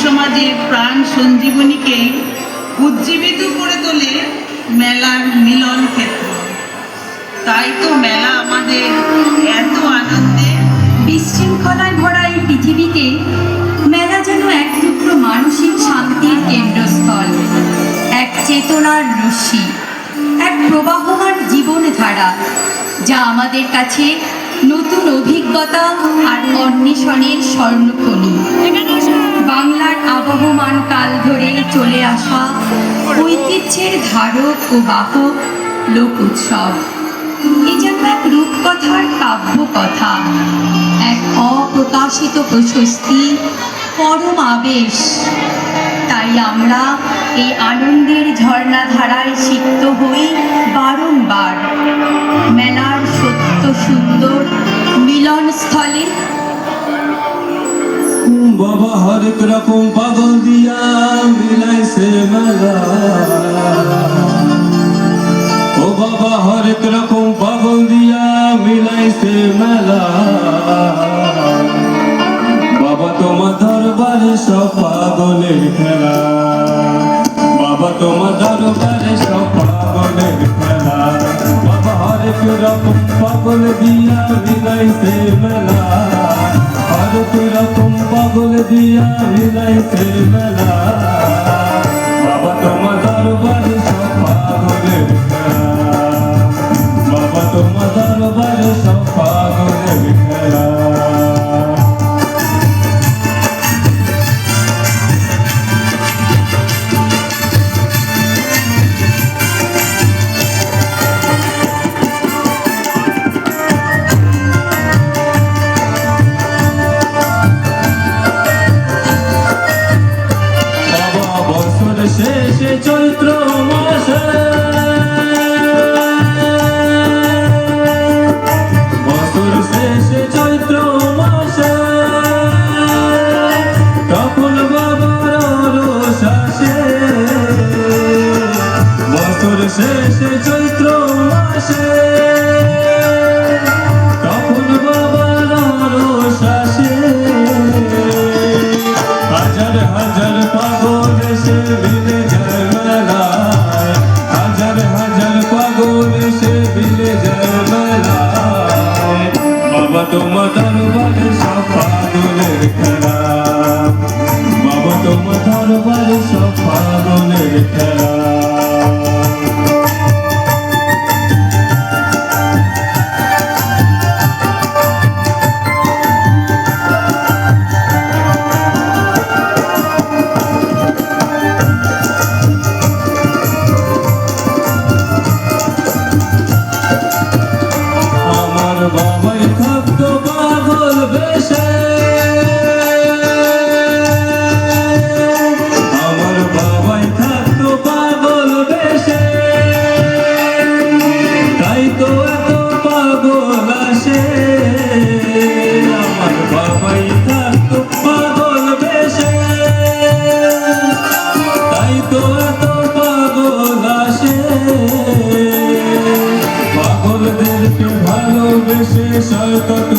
সমাজের প্রাণ সঞ্জীবনীকে উজ্জীবিত করে তোলে মেলার মিলন ক্ষেত্র। তাই তো মেলা আমাদের এত আনন্দে। বিশৃঙ্খলায় ভরা এই পৃথিবীতে মেলা যেন এক টুকরো মানসিক শান্তির কেন্দ্রস্থল, এক চেতনার রশ্মি, এক প্রবাহমান জীবনধারা, যা আমাদের কাছে নতুন অভিজ্ঞতা আর অন্বেষণের স্বর্ণখনি। বাংলার আবহমান কাল ধরে চলে আসা ঐতিহ্যের ধারক ও বাহক লোক উৎসব, এ যেন এক রূপকথার কাব্যকথা, এক অপ্রকাশিত প্রশস্তি, পরম আবেশ। তাই আমরা এই আনন্দের ঝর্ণাধারায় সিক্ত হই বারংবার মেলার সত্য সুন্দর মিলনস্থলে। বাবা হরেক রকম পাগল দিয়া মিলাইছে মেলা, ও বাবা হরেক রকম পাগল দিয়া মিলাইছে মেলা। বাবা তোমার দরবারে সব পাগলের খেলা, বাবা তোমার দরবারে সব পাগলের খেলা। বাবা হরেক রকম পাগল দিয়া মিলাইছে মেলা, হরেক রকম পাগল দিয়া মিলাইছে মেলা। বাবা তোমার দরবারে সব পাগলের খেলা, বাবা তোমার দরবারে সব পাগলের খেলা। শেষে চৈত্র মাসে, বছর শেষে চৈত্র মাসে, তখন বাবার রোষ আসে। বছর শেষে চৈত্র মাসে, তখন বাবার রোষ আসে। হাজার হাজার পাগল এসে মিলে যায় মেলায়, হাজার হাজার পাগল এসে মিলে যায় মেলায়। বাবা তোমার দরবারে সব পাগলের খেলা, বাবা তোমার দরবারে সব পাগলের খেলা। বাবাই থাকতো পাগল বেশে, আমার বাবাই থাকতো পাগল বেশে। তাই তো এত পাগল আসে, আমার বাবাই থাকতো পাগল বেশে। তাই তো এত পাগল আসে, পাগলদেরকে ভালোবেসে শয়তান